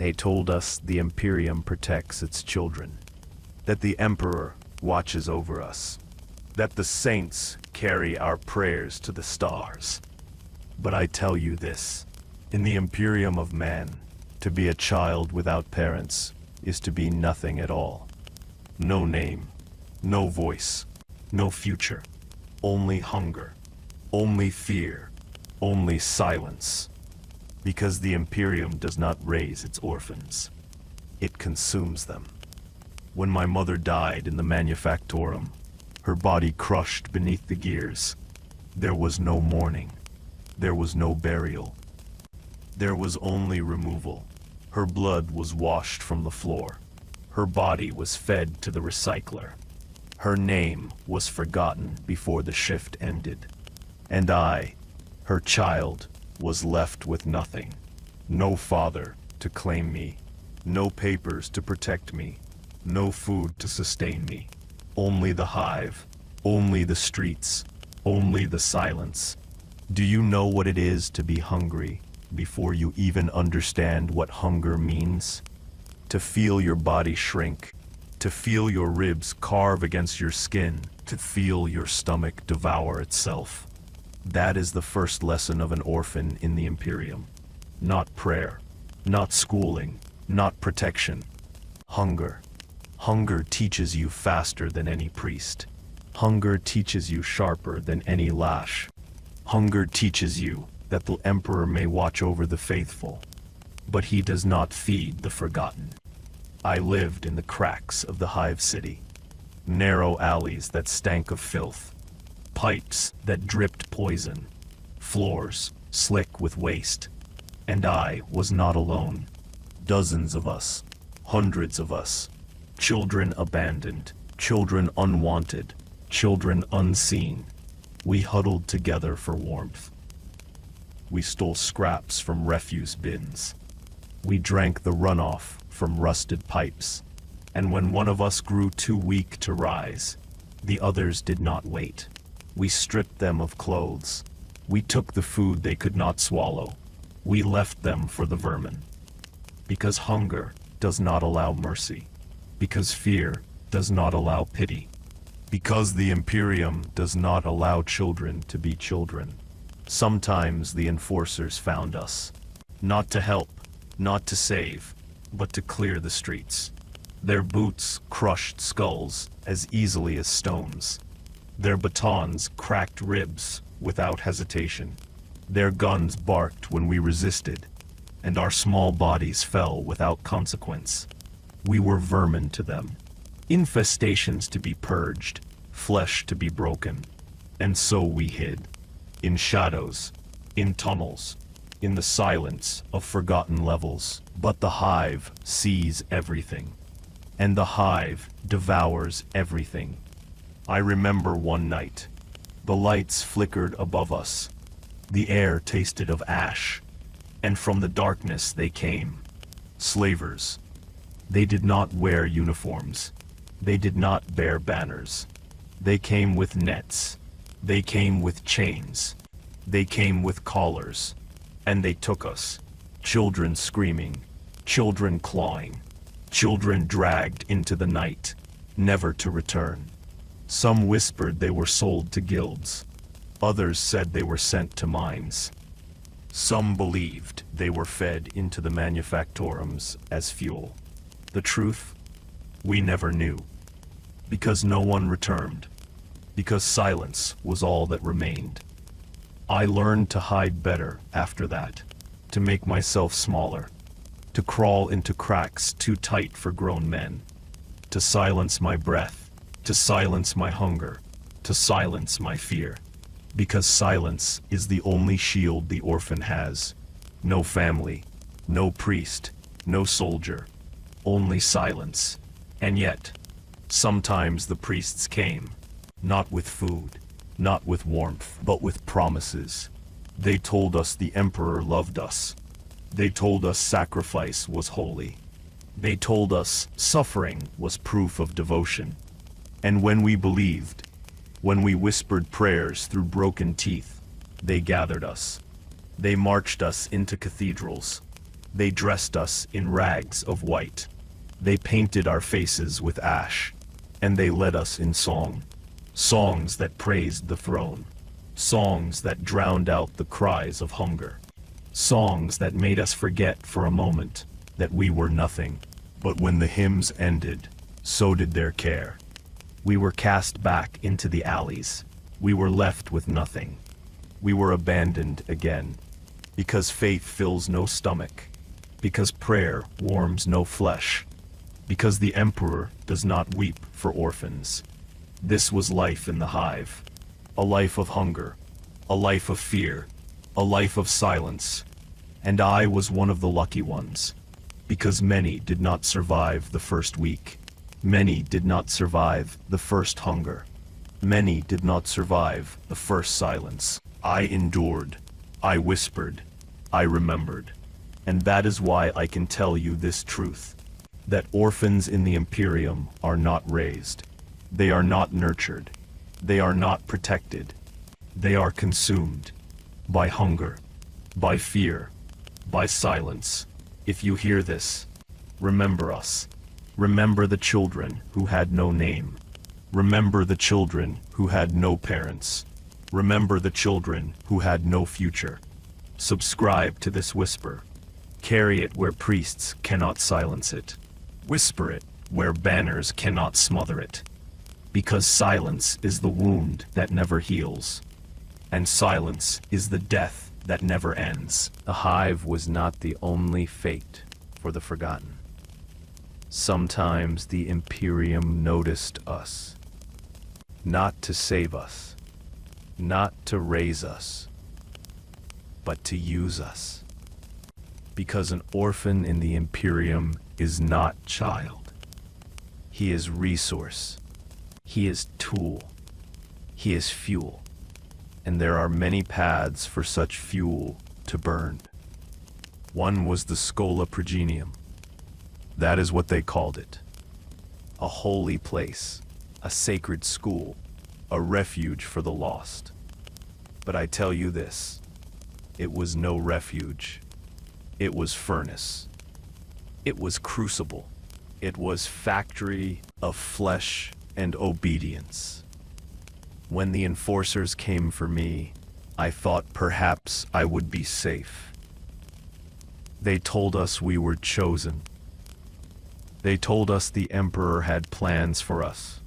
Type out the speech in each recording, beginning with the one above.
They told us the Imperium protects its children, that the Emperor watches over us, that the saints carry our prayers to the stars. But I tell you this, in the Imperium of Man, to be a child without parents is to be nothing at all. No name, no voice, no future, only hunger, only fear, only silence. Because the Imperium does not raise its orphans, it consumes them. When my mother died in the manufactorum, her body crushed beneath the gears, there was no mourning, there was no burial. There was only removal. Her blood was washed from the floor. Her body was fed to the recycler. Her name was forgotten before the shift ended. And I, her child, was left with nothing. No father to claim me, no papers to protect me, no food to sustain me. Only the hive, only the streets, only the silence. Do you know what it is to be hungry before you even understand what hunger means? To feel your body shrink, to feel your ribs carve against your skin, to feel your stomach devour itself. That is the first lesson of an orphan in the Imperium. Not prayer, not schooling, not protection. Hunger. Hunger teaches you faster than any priest. Hunger teaches you sharper than any lash. Hunger teaches you that the Emperor may watch over the faithful, but he does not feed the forgotten. I lived in the cracks of the hive city, narrow alleys that stank of filth, pipes that dripped poison, floors slick with waste. And I was not alone. Dozens of us, hundreds of us, children abandoned, children unwanted, children unseen. We huddled together for warmth. We stole scraps from refuse bins. We drank the runoff from rusted pipes. And when one of us grew too weak to rise, the others did not wait. We stripped them of clothes. We took the food they could not swallow. We left them for the vermin. Because hunger does not allow mercy. Because fear does not allow pity. Because the Imperium does not allow children to be children. Sometimes the enforcers found us. Not to help, not to save, but to clear the streets. Their boots crushed skulls as easily as stones. Their batons cracked ribs without hesitation. Their guns barked when we resisted, and our small bodies fell without consequence. We were vermin to them, infestations to be purged, flesh to be broken. And so we hid, in shadows, in tunnels, in the silence of forgotten levels. But the hive sees everything, and the hive devours everything. I remember one night, the lights flickered above us, the air tasted of ash, and from the darkness they came, slavers. They did not wear uniforms, they did not bear banners. They came with nets, they came with chains, they came with collars, and they took us, children screaming, children clawing, children dragged into the night, never to return. Some whispered they were sold to guilds. Others said they were sent to mines. Some believed they were fed into the manufactorums as fuel. The truth? We never knew. Because no one returned. Because silence was all that remained. I learned to hide better after that, to make myself smaller, to crawl into cracks too tight for grown men, to silence my breath, to silence my hunger, to silence my fear. Because silence is the only shield the orphan has. No family, no priest, no soldier, only silence. And yet, sometimes the priests came, not with food, not with warmth, but with promises. They told us the Emperor loved us. They told us sacrifice was holy. They told us suffering was proof of devotion. And when we believed, when we whispered prayers through broken teeth, they gathered us. They marched us into cathedrals. They dressed us in rags of white. They painted our faces with ash, and they led us in song. Songs that praised the throne. Songs that drowned out the cries of hunger. Songs that made us forget for a moment that we were nothing. But when the hymns ended, so did their care. We were cast back into the alleys. We were left with nothing. We were abandoned again. Because faith fills no stomach. Because prayer warms no flesh. Because the Emperor does not weep for orphans. This was life in the hive. A life of hunger. A life of fear. A life of silence. And I was one of the lucky ones. Because many did not survive the first week. Many did not survive the first hunger. Many did not survive the first silence. I endured. I whispered. I remembered. And that is why I can tell you this truth. That orphans in the Imperium are not raised. They are not nurtured. They are not protected. They are consumed. By hunger. By fear. By silence. If you hear this, remember us. Remember the children who had no name. Remember the children who had no parents. Remember the children who had no future. Subscribe to this whisper. Carry it where priests cannot silence it. Whisper it where banners cannot smother it. Because silence is the wound that never heals. And silence is the death that never ends. The hive was not the only fate for the forgotten. Sometimes the Imperium noticed us. Not to save us. Not to raise us. But to use us. Because an orphan in the Imperium is not child. He is resource. He is tool. He is fuel. And there are many paths for such fuel to burn. One was the Schola Progenium. That is what they called it. A holy place, a sacred school, a refuge for the lost. But I tell you this, it was no refuge. It was furnace. It was crucible. It was factory of flesh and obedience. When the enforcers came for me, I thought perhaps I would be safe. They told us we were chosen. They told us the Emperor had plans for us.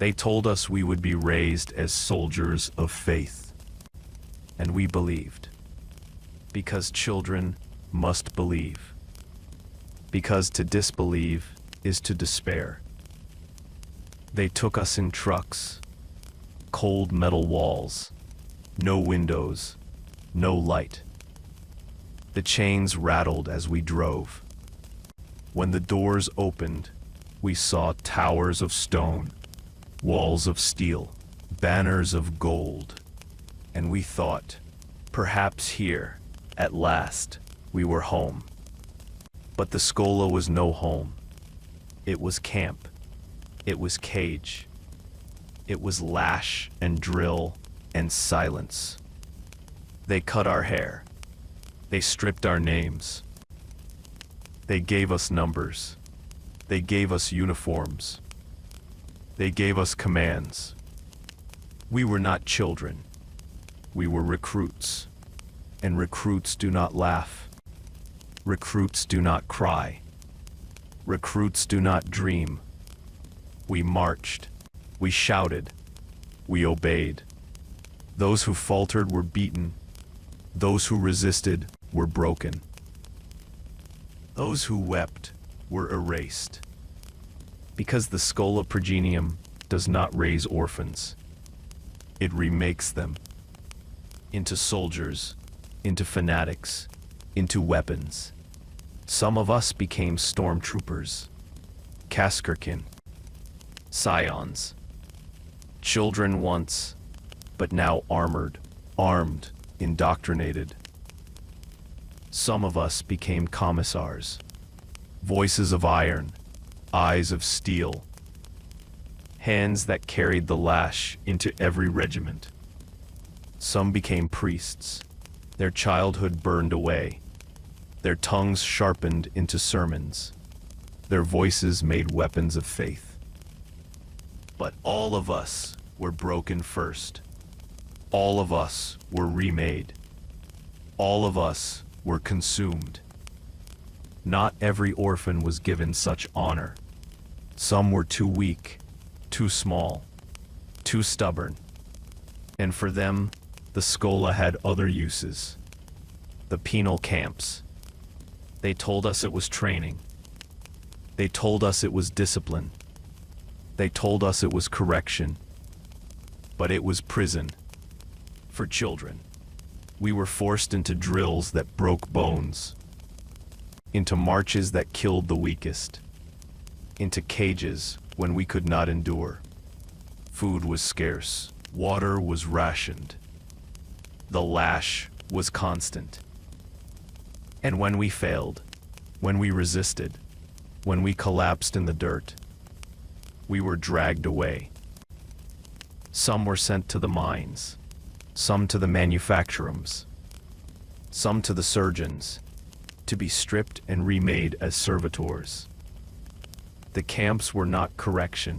They told us we would be raised as soldiers of faith. And we believed. Because children must believe. Because to disbelieve is to despair. They took us in trucks. Cold metal walls. No windows. No light. The chains rattled as we drove. When the doors opened, we saw towers of stone, walls of steel, banners of gold. And we thought, perhaps here, at last, we were home. But the Schola was no home. It was camp. It was cage. It was lash and drill and silence. They cut our hair. They stripped our names. They gave us numbers. They gave us uniforms. They gave us commands. We were not children. We were recruits. And recruits do not laugh. Recruits do not cry. Recruits do not dream. We marched. We shouted. We obeyed. Those who faltered were beaten. Those who resisted were broken. Those who wept were erased. Because the Schola Progenium does not raise orphans. It remakes them into soldiers, into fanatics, into weapons. Some of us became stormtroopers, Kaskerkin, scions, children once, but now armored, armed, indoctrinated. Some of us became commissars, voices of iron, eyes of steel, hands that carried the lash into every regiment. Some became priests, their childhood burned away. their tongues sharpened into sermons, their voices made weapons of faith. But all of us were broken first. All of us were remade. All of us were consumed. Not every orphan was given such honor. Some were too weak, too small, too stubborn. And for them, the Schola had other uses. The penal camps. They told us it was training. They told us it was discipline. They told us it was correction. But it was prison. For children. We were forced into drills that broke bones. Into marches that killed the weakest. Into cages when we could not endure. Food was scarce. Water was rationed. The lash was constant. And when we failed, when we resisted, when we collapsed in the dirt, we were dragged away. Some were sent to the mines, some to the manufacturums, some to the surgeons, to be stripped and remade as servitors. The camps were not correction.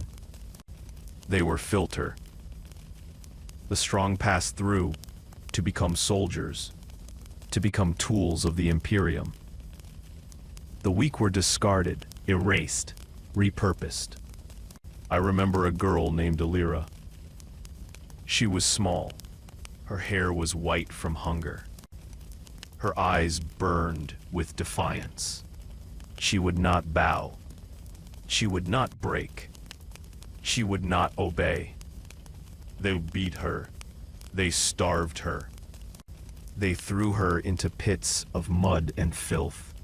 They were filter. The strong passed through to become soldiers, to become tools of the Imperium. The weak were discarded, erased, repurposed. I remember a girl named Alira. She was small. Her hair was white from hunger. Her eyes burned with defiance. She would not bow. She would not break. She would not obey. They beat her. They starved her. They threw her into pits of mud and filth.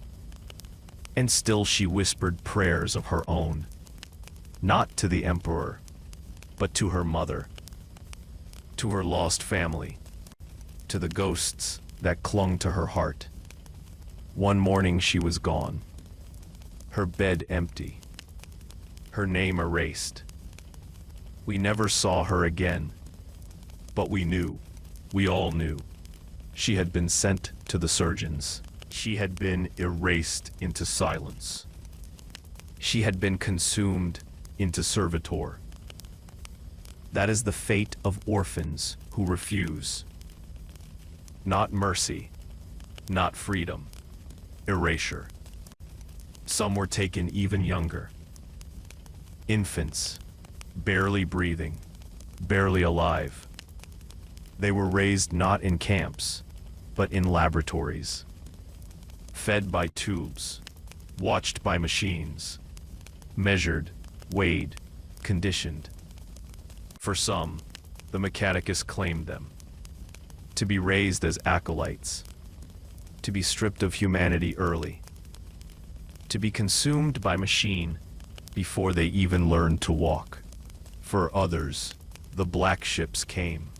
And still she whispered prayers of her own, not to the Emperor, but to her mother, to her lost family, to the ghosts that clung to her heart. One morning she was gone, her bed empty, her name erased. We never saw her again, but we knew, we all knew. She had been sent to the surgeons. She had been erased into silence. She had been consumed into servitor. That is the fate of orphans who refuse. Not mercy, not freedom, erasure. Some were taken even younger. Infants, barely breathing, barely alive. They were raised not in camps, but in laboratories. Fed by tubes, watched by machines, measured, weighed, conditioned. For some, the Mechanicus claimed them. To be raised as acolytes, to be stripped of humanity early, to be consumed by machine before they even learned to walk. For others, the black ships came.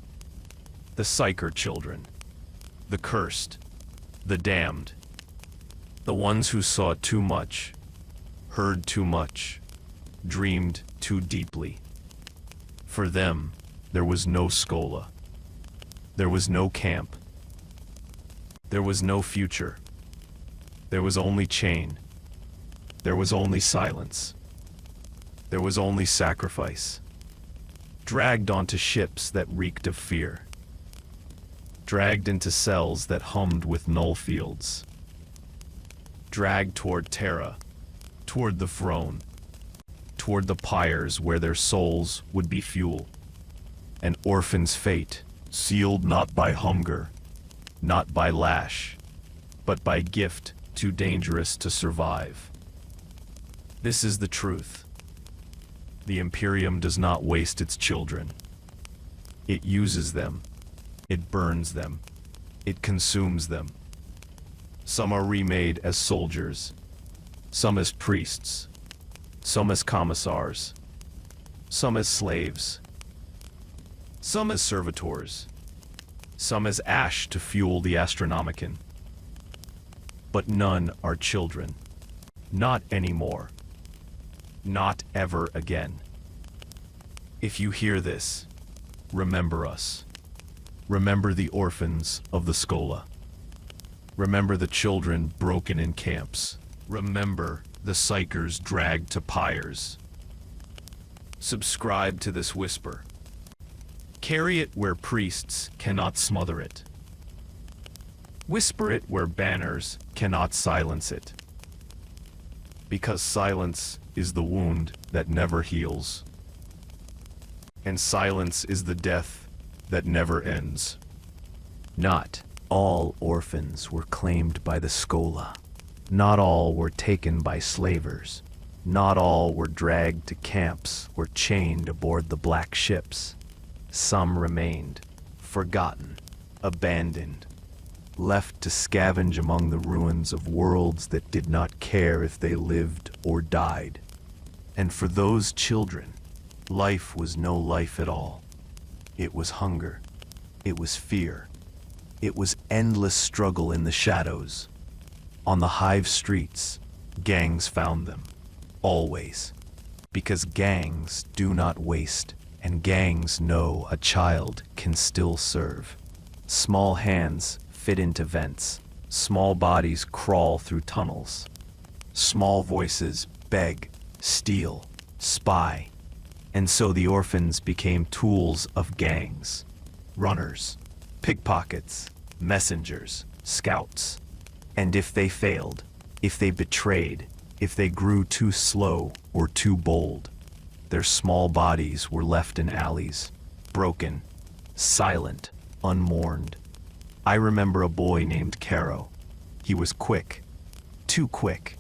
The psyker children, the cursed, the damned, the ones who saw too much, heard too much, dreamed too deeply. For them, there was no Schola. There was no camp. There was no future. There was only chain. There was only silence. There was only sacrifice. Dragged onto ships that reeked of fear. Dragged into cells that hummed with null fields. Dragged toward Terra, toward the throne, toward the pyres where their souls would be fuel. An orphan's fate, sealed not by hunger, not by lash, but by gift too dangerous to survive. This is the truth. The Imperium does not waste its children. It uses them. It burns them. It consumes them. Some are remade as soldiers, some as priests, some as commissars, some as slaves, some as servitors, some as ash to fuel the Astronomicon. But none are children. Not anymore. Not ever again. If you hear this, remember us. Remember the orphans of the Schola. Remember the children broken in camps. Remember the psykers dragged to pyres. Subscribe to this whisper. Carry it where priests cannot smother it. Whisper it where banners cannot silence it. Because silence is the wound that never heals. And silence is the death that never ends. Not all orphans were claimed by the Schola. Not all were taken by slavers. Not all were dragged to camps or chained aboard the black ships. Some remained, forgotten, abandoned, left to scavenge among the ruins of worlds that did not care if they lived or died. And for those children, life was no life at all. It was hunger. It was fear. It was endless struggle in the shadows. On the hive streets, gangs found them. Always. Because gangs do not waste, and gangs know a child can still serve. Small hands fit into vents. Small bodies crawl through tunnels. Small voices beg, steal, spy. And so the orphans became tools of gangs. Runners, pickpockets, messengers, scouts. And if they failed, if they betrayed, if they grew too slow or too bold, their small bodies were left in alleys, broken, silent, unmourned. I remember a boy named Caro. He was quick, too quick.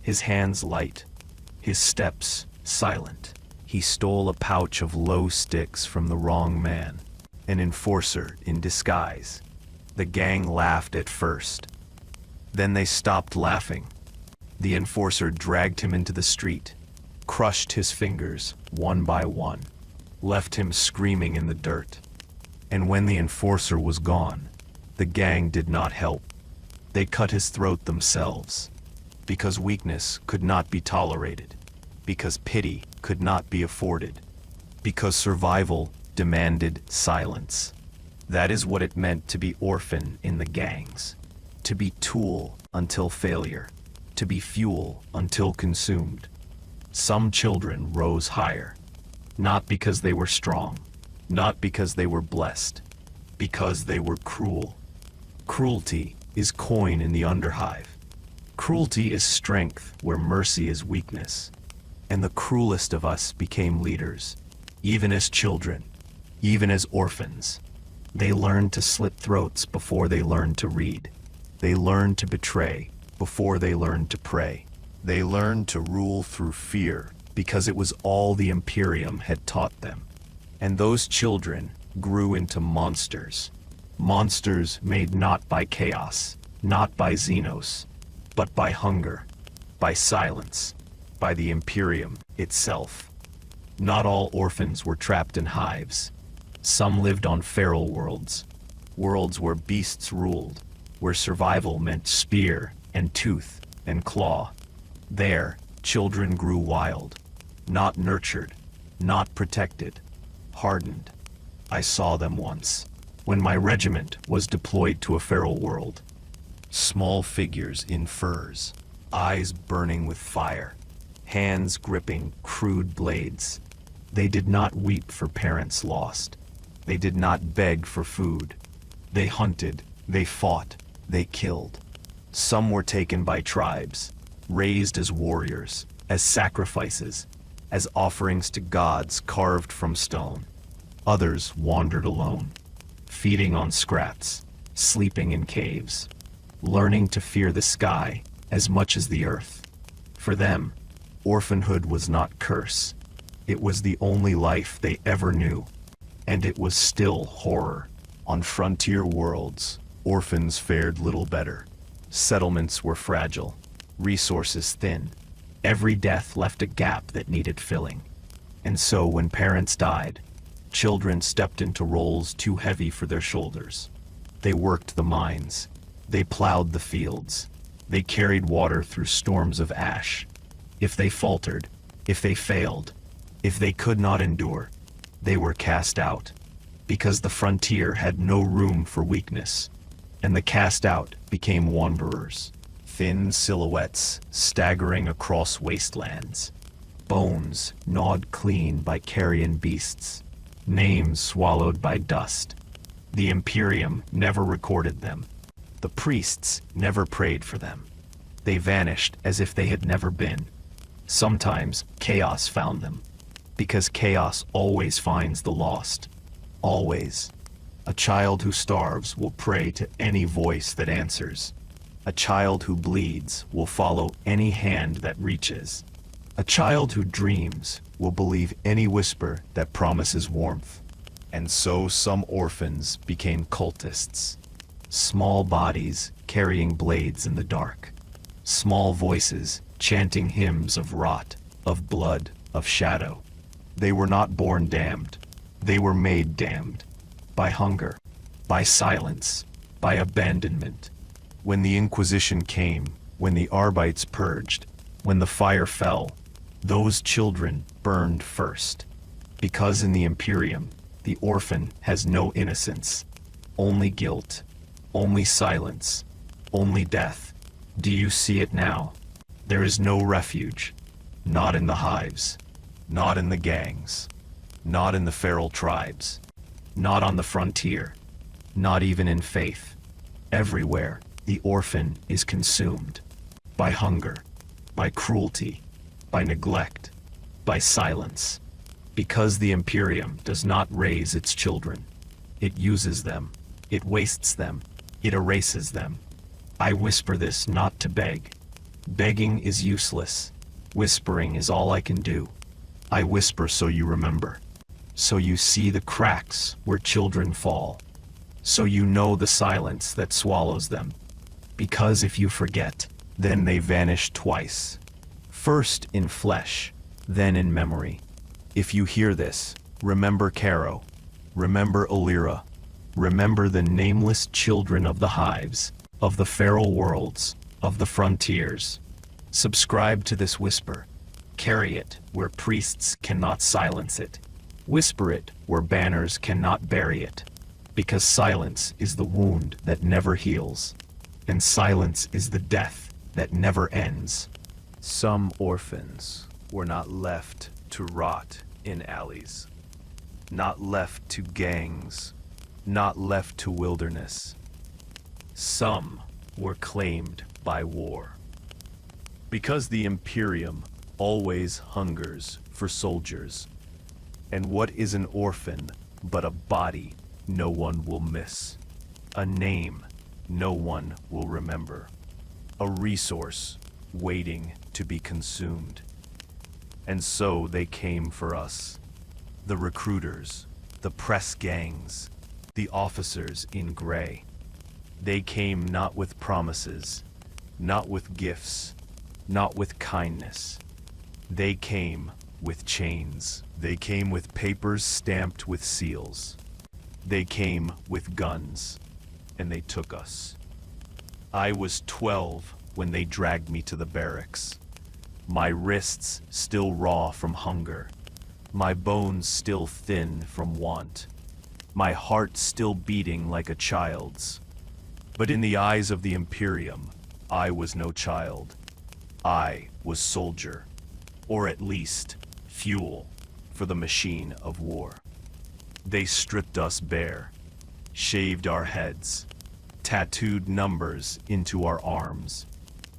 His hands light, his steps silent. He stole a pouch of low sticks from the wrong man, an enforcer in disguise. The gang laughed at first. Then they stopped laughing. The enforcer dragged him into the street, crushed his fingers one by one, left him screaming in the dirt. And when the enforcer was gone, the gang did not help. They cut his throat themselves, because weakness could not be tolerated, because pity could not be afforded, because survival demanded silence. That is what it meant to be orphan in the gangs, to be tool until failure, to be fuel until consumed. Some children rose higher, not because they were strong, not because they were blessed, because they were cruel. Cruelty is coin in the underhive. Cruelty is strength where mercy is weakness. And the cruelest of us became leaders, even as children, even as orphans. They learned to slit throats before they learned to read. They learned to betray before they learned to pray. They learned to rule through fear because it was all the Imperium had taught them. And those children grew into monsters. Monsters made not by chaos, not by Xenos, but by hunger, by silence, by the Imperium itself. Not all orphans were trapped in hives. Some lived on feral worlds, worlds where beasts ruled, where survival meant spear and tooth and claw. There, children grew wild, not nurtured, not protected, hardened. I saw them once, when my regiment was deployed to a feral world. Small figures in furs, eyes burning with fire, hands gripping crude blades. They did not weep for parents lost. They did not beg for food. They hunted, they fought, they killed. Some were taken by tribes, raised as warriors, as sacrifices, as offerings to gods carved from stone. Others wandered alone, feeding on scraps, sleeping in caves, learning to fear the sky as much as the earth. For them, orphanhood was not curse. It was the only life they ever knew. And it was still horror. On frontier worlds, orphans fared little better. Settlements were fragile, resources thin. Every death left a gap that needed filling. And so when parents died, children stepped into roles too heavy for their shoulders. They worked the mines. They plowed the fields. They carried water through storms of ash. If they faltered, if they failed, if they could not endure, they were cast out, because the frontier had no room for weakness. and the cast out became wanderers, thin silhouettes staggering across wastelands, bones gnawed clean by carrion beasts, names swallowed by dust. The Imperium never recorded them. The priests never prayed for them. They vanished as if they had never been. Sometimes chaos found them, because chaos always finds the lost. Always. A child who starves will pray to any voice that answers. A child who bleeds will follow any hand that reaches. A child who dreams will believe any whisper that promises warmth. And so some orphans became cultists. Small bodies carrying blades in the dark. Small voices chanting hymns of rot, of blood, of shadow. They were not born damned. They were made damned. By hunger, by silence, by abandonment. When the Inquisition came, when the Arbites purged, when the fire fell, those children burned first. Because in the Imperium, the orphan has no innocence. Only guilt. Only silence. Only death. Do you see it now? There is no refuge. Not in the hives. Not in the gangs. Not in the feral tribes. Not on the frontier. Not even in faith. Everywhere, the orphan is consumed. By hunger. By cruelty. By neglect. By silence. Because the Imperium does not raise its children. It uses them. It wastes them. It erases them. I whisper this not to beg. Begging is useless. Whispering is all I can do. I whisper so you remember. So you see the cracks where children fall. So you know the silence that swallows them. Because if you forget, then they vanish twice. First in flesh, then in memory. If you hear this, remember Caro. Remember Illyra. Remember the nameless children of the hives, of the feral worlds, of the frontiers. Subscribe to this whisper. Carry it where priests cannot silence it. Whisper it where banners cannot bury it. Because silence is the wound that never heals. And silence is the death that never ends. Some orphans were not left to rot in alleys. Not left to gangs. Not left to wilderness. Some were claimed by war. Because the Imperium always hungers for soldiers. And what is an orphan but a body no one will miss? A name no one will remember. A resource waiting to be consumed. And so they came for us. The recruiters, the press gangs, the officers in gray. They came not with promises, not with gifts, not with kindness. They came with chains. They came with papers stamped with seals. They came with guns, and they took us. I was 12 when they dragged me to the barracks. My wrists still raw from hunger. My bones still thin from want. My heart still beating like a child's. But in the eyes of the Imperium, I was no child. I was soldier, or at least fuel for the machine of war. They stripped us bare, shaved our heads, tattooed numbers into our arms,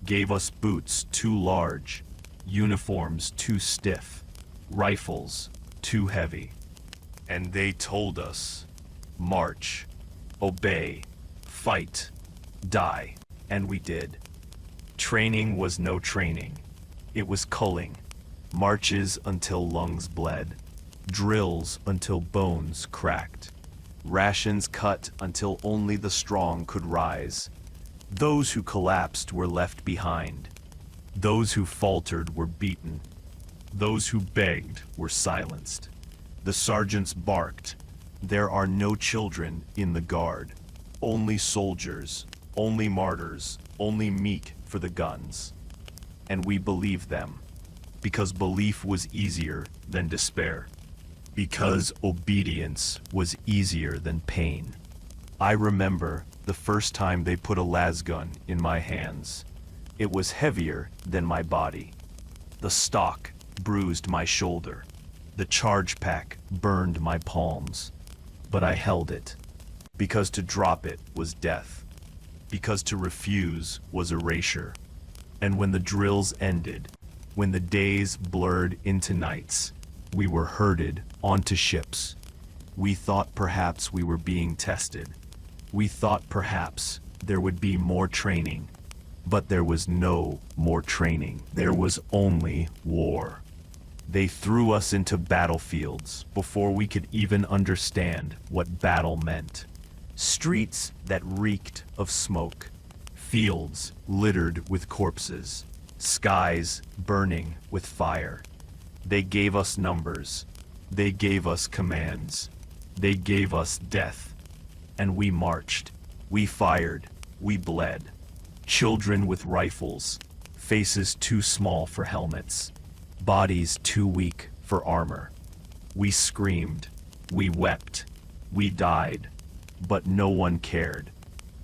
gave us boots too large, uniforms too stiff, rifles too heavy. And they told us, march, obey, fight, die, and we did. Training was no training. It was culling, marches until lungs bled, drills until bones cracked, rations cut until only the strong could rise. Those who collapsed were left behind. Those who faltered were beaten. Those who begged were silenced. The sergeants barked, "There are no children in the guard. Only soldiers, only martyrs, only meat for the guns." And we believed them, because belief was easier than despair. Because obedience was easier than pain. I remember the first time they put a lasgun in my hands. It was heavier than my body. The stock bruised my shoulder. The charge pack burned my palms. But I held it, because to drop it was death, because to refuse was erasure. And when the drills ended, when the days blurred into nights, we were herded onto ships. We thought perhaps we were being tested. We thought perhaps there would be more training. But there was no more training. There was only war. They threw us into battlefields before we could even understand what battle meant. Streets that reeked of smoke. Fields littered with corpses. Skies burning with fire. They gave us numbers. They gave us commands. They gave us death. And we marched. We fired. We bled. Children with rifles. Faces too small for helmets. Bodies too weak for armor. We screamed. We wept. We died. But no one cared.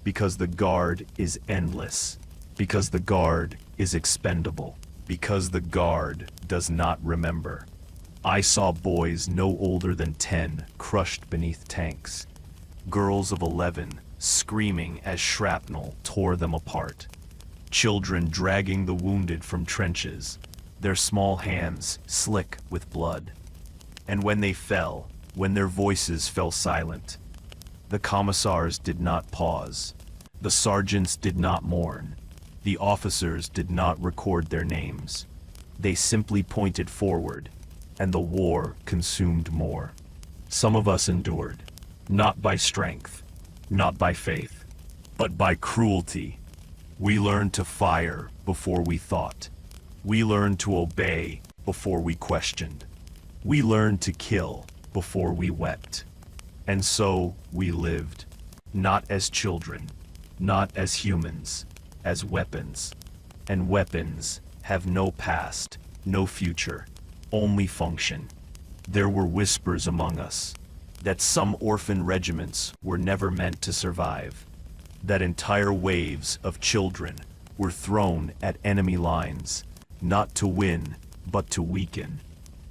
Because the guard is endless. Because the guard is expendable. Because the guard does not remember. I saw boys no older than 10 crushed beneath tanks. Girls of 11 screaming as shrapnel tore them apart. Children dragging the wounded from trenches, their small hands slick with blood. And when they fell, when their voices fell silent, the commissars did not pause. The sergeants did not mourn. The officers did not record their names. They simply pointed forward, and the war consumed more. Some of us endured, not by strength, not by faith, but by cruelty. We learned to fire before we thought. We learned to obey before we questioned. We learned to kill before we wept. And so we lived, not as children, not as humans, as weapons. And weapons have no past, no future, only function. There were whispers among us that some orphan regiments were never meant to survive, that entire waves of children were thrown at enemy lines, not to win, but to weaken,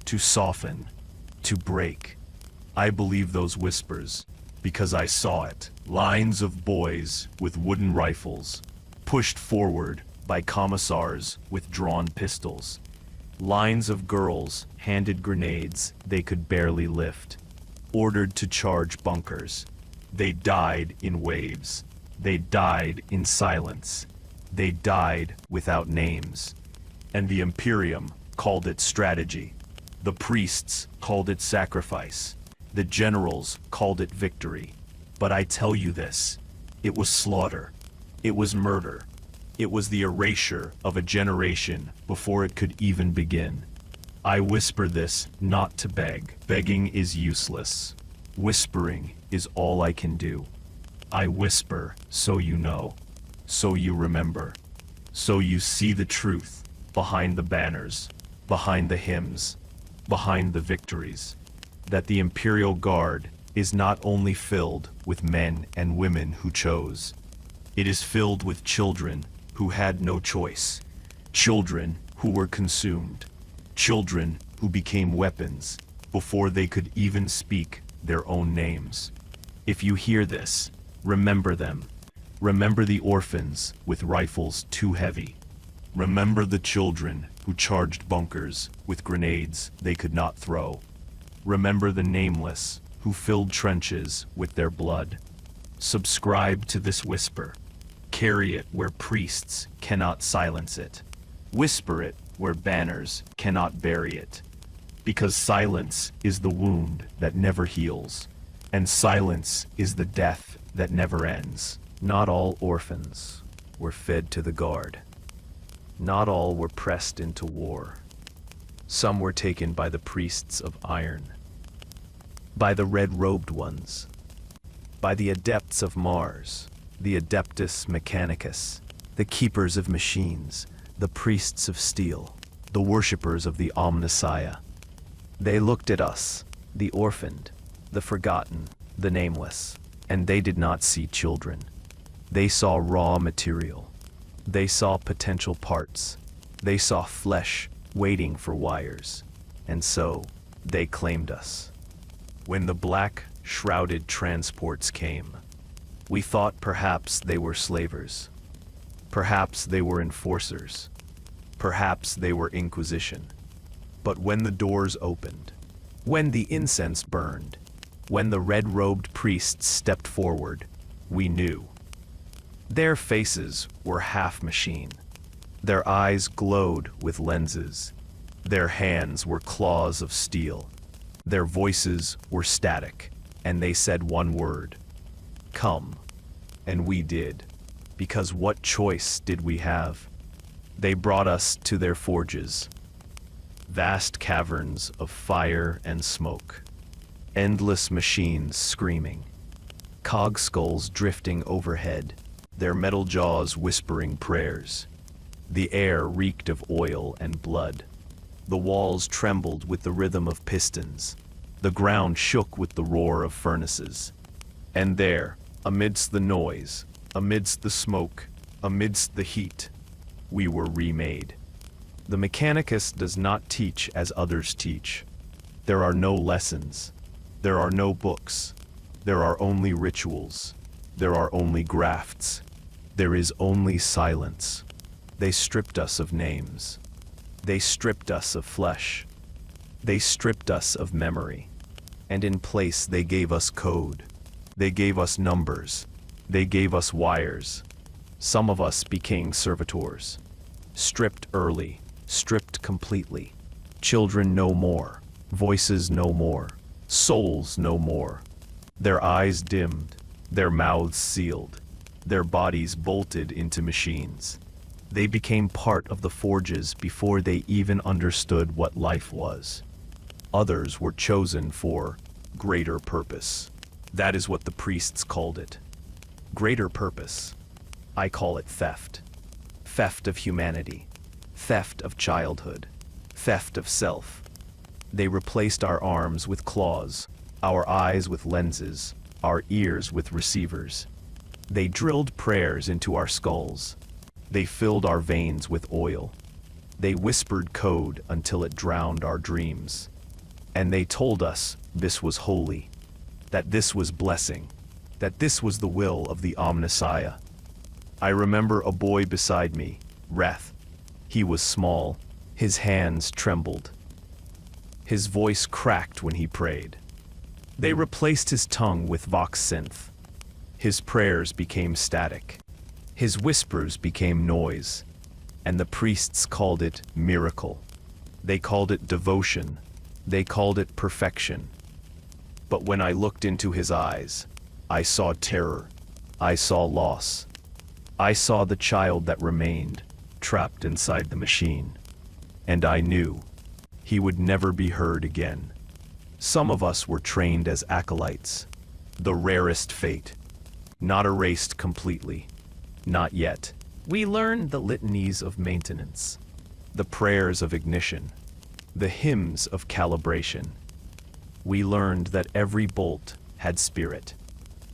to soften, to break. I believe those whispers because I saw it. Lines of boys with wooden rifles, pushed forward by commissars with drawn pistols. Lines of girls handed grenades they could barely lift, ordered to charge bunkers. They died in waves. They died in silence. They died without names. And the Imperium called it strategy. The priests called it sacrifice. The generals called it victory. But I tell you this, it was slaughter. It was murder. It was the erasure of a generation before it could even begin. I whisper this not to beg. Begging is useless. Whispering is all I can do. I whisper so you know, so you remember, so you see the truth behind the banners, behind the hymns, behind the victories, that the Imperial Guard is not only filled with men and women who chose, it is filled with children who had no choice, children who were consumed, children who became weapons before they could even speak their own names. If you hear this, remember them. Remember the orphans with rifles too heavy. Remember the children who charged bunkers with grenades they could not throw. Remember the nameless who filled trenches with their blood. Subscribe to this whisper. Carry it where priests cannot silence it. Whisper it where banners cannot bury it. Because silence is the wound that never heals, and silence is the death that never ends. Not all orphans were fed to the guard. Not all were pressed into war. Some were taken by the priests of iron, by the red-robed ones, by the adepts of Mars, the Adeptus Mechanicus, the keepers of machines, the priests of steel, the worshippers of the Omnissiah. They looked at us, the orphaned, the forgotten, the nameless, And they did not see children. They saw raw material. They saw potential parts. They saw flesh waiting for wires. And so, they claimed us. When the black, shrouded transports came, we thought perhaps they were slavers. Perhaps they were enforcers. Perhaps they were Inquisition. But when the doors opened, when the incense burned, when the red-robed priests stepped forward, we knew. Their faces were half machine. Their eyes glowed with lenses. Their hands were claws of steel. Their voices were static, and they said one word: "Come." And we did, because what choice did we have? They brought us to their forges. Vast caverns of fire and smoke. Endless machines screaming. Cog skulls drifting overhead, their metal jaws whispering prayers. The air reeked of oil and blood. The walls trembled with the rhythm of pistons. The ground shook with the roar of furnaces. And there, amidst the noise, amidst the smoke, amidst the heat, we were remade. The Mechanicus does not teach as others teach. There are no lessons. There are no books. There are only rituals. There are only grafts. There is only silence. They stripped us of names. They stripped us of flesh. They stripped us of memory. And in place they gave us code. They gave us numbers. They gave us wires. Some of us became servitors. Stripped early, stripped completely. Children no more. Voices no more. Souls no more. Their eyes dimmed. Their mouths sealed. Their bodies bolted into machines. They became part of the forges before they even understood what life was. Others were chosen for greater purpose. That is what the priests called it. Greater purpose. I call it theft. Theft of humanity. Theft of childhood. Theft of self. They replaced our arms with claws, our eyes with lenses, our ears with receivers. They drilled prayers into our skulls. They filled our veins with oil. They whispered code until it drowned our dreams. And they told us this was holy, that this was blessing, that this was the will of the Omnissiah. I remember a boy beside me, Reth. He was small. His hands trembled. His voice cracked when he prayed. They replaced his tongue with vox synth. His prayers became static. His whispers became noise. And the priests called it miracle. They called it devotion. They called it perfection. But when I looked into his eyes, I saw terror. I saw loss. I saw the child that remained, trapped inside the machine. And I knew he would never be heard again. Some of us were trained as acolytes, the rarest fate, not erased completely, not yet. We learned the litanies of maintenance, the prayers of ignition, the hymns of calibration. We learned that every bolt had spirit,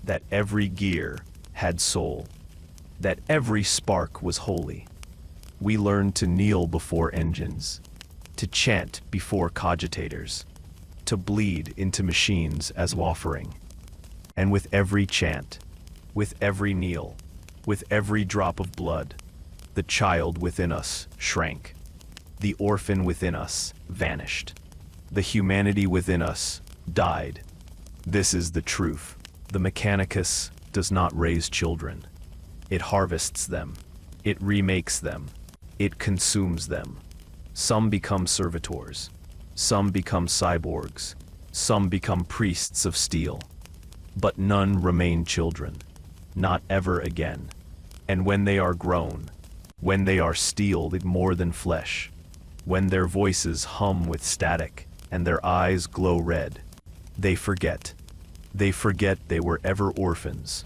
that every gear had soul, that every spark was holy. We learned to kneel before engines, to chant before cogitators, to bleed into machines as offering. And with every chant, with every kneel, with every drop of blood, the child within us shrank. The orphan within us vanished. The humanity within us died. This is the truth. The Mechanicus does not raise children. It harvests them. It remakes them. It consumes them. Some become servitors. Some become cyborgs. Some become priests of steel. But none remain children. Not ever again. And when they are grown, when they are steeled more than flesh, when their voices hum with static and their eyes glow red, they forget. They forget they were ever orphans.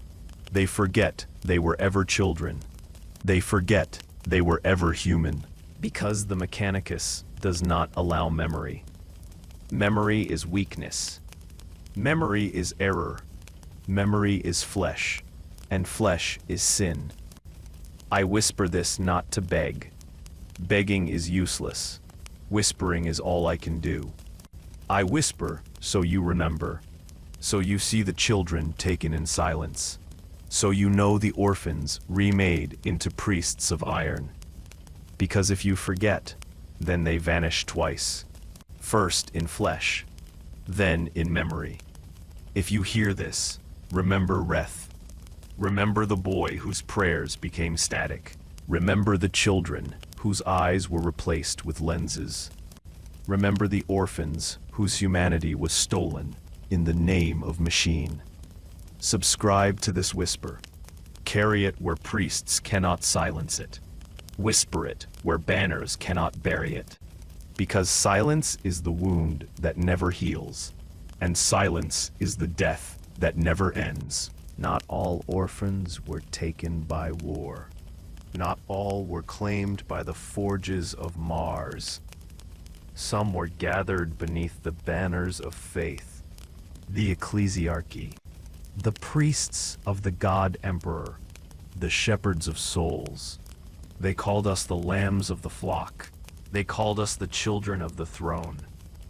They forget they were ever children. They forget they were ever human. Because the Mechanicus does not allow memory. Memory is weakness. Memory is error. Memory is flesh, and flesh is sin. I whisper this not to beg. Begging is useless. Whispering is all I can do. I whisper so you remember, so you see the children taken in silence, so you know the orphans remade into priests of iron. Because if you forget, then they vanish twice, first in flesh, then in memory. If you hear this, remember Reth. Remember the boy whose prayers became static. Remember the children whose eyes were replaced with lenses. Remember the orphans whose humanity was stolen in the name of machine. Subscribe to this whisper. Carry it where priests cannot silence it. Whisper it where banners cannot bury it. Because silence is the wound that never heals, and silence is the death that never ends. Not all orphans were taken by war. Not all were claimed by the forges of Mars. Some were gathered beneath the banners of faith, the ecclesiarchy, the priests of the God Emperor, the shepherds of souls. They called us the lambs of the flock. They called us the children of the throne.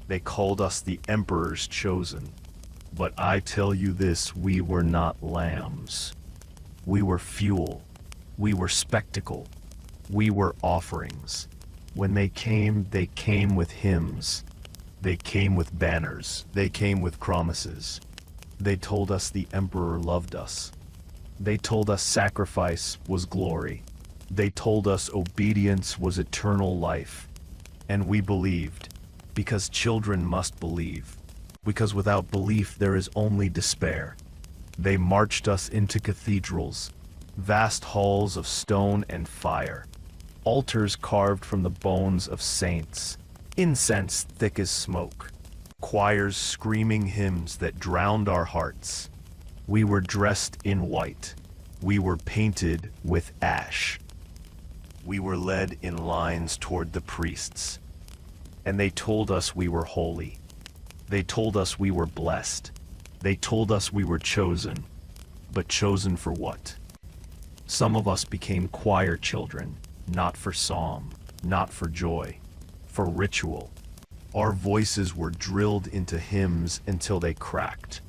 They called us the emperor's chosen. But I tell you this, we were not lambs. We were fuel. We were spectacle. We were offerings. When they came with hymns. They came with banners. They came with promises. They told us the emperor loved us. They told us sacrifice was glory. They told us obedience was eternal life. And we believed, because children must believe. Because without belief there is only despair. They marched us into cathedrals, vast halls of stone and fire, altars carved from the bones of saints, incense thick as smoke, choirs screaming hymns that drowned our hearts. We were dressed in white. We were painted with ash. We were led in lines toward the priests, and they told us we were holy. They told us we were blessed. They told us we were chosen. But chosen for what? Some of us became choir children, not for psalm, not for joy, for ritual. Our voices were drilled into hymns until they cracked.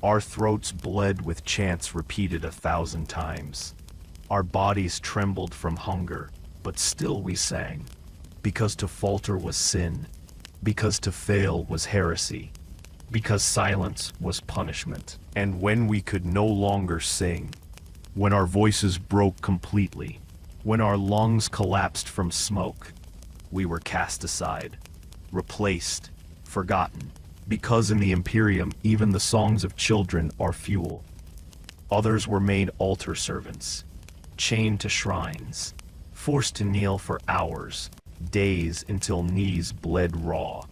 Our throats bled with chants repeated 1,000 times. Our bodies trembled from hunger, but still we sang. Because to falter was sin. Because to fail was heresy. Because silence was punishment. And when we could no longer sing, when our voices broke completely, when our lungs collapsed from smoke, we were cast aside, replaced, forgotten. Because in the Imperium, even the songs of children are fuel. Others were made altar servants, chained to shrines, forced to kneel for hours, days until knees bled raw.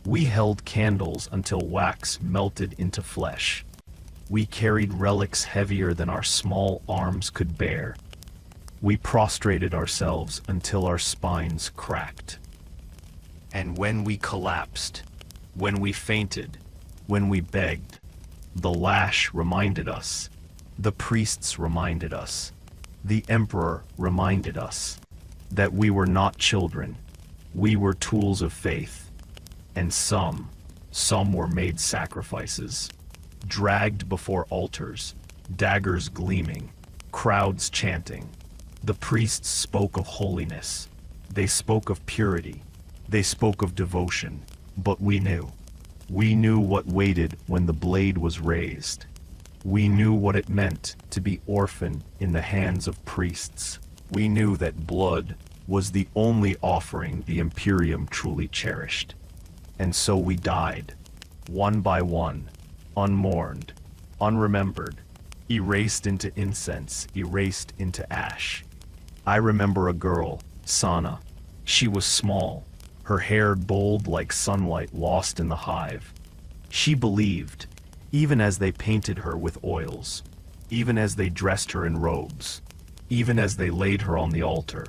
We held candles until wax melted into flesh. We carried relics heavier than our small arms could bear. We prostrated ourselves until our spines cracked. And when we collapsed, when we fainted, when we begged, the lash reminded us, the priests reminded us, the emperor reminded us that we were not children. We were tools of faith. And some were made sacrifices, dragged before altars, daggers gleaming, crowds chanting. The priests spoke of holiness. They spoke of purity. They spoke of devotion. But we knew. We knew what waited when the blade was raised. We knew what it meant to be orphaned in the hands of priests. We knew that blood was the only offering the Imperium truly cherished. And so we died, one by one, unmourned, unremembered, erased into incense, erased into ash. I remember a girl, Sana. She was small, her hair gold like sunlight lost in the hive. She believed, even as they painted her with oils, even as they dressed her in robes, even as they laid her on the altar.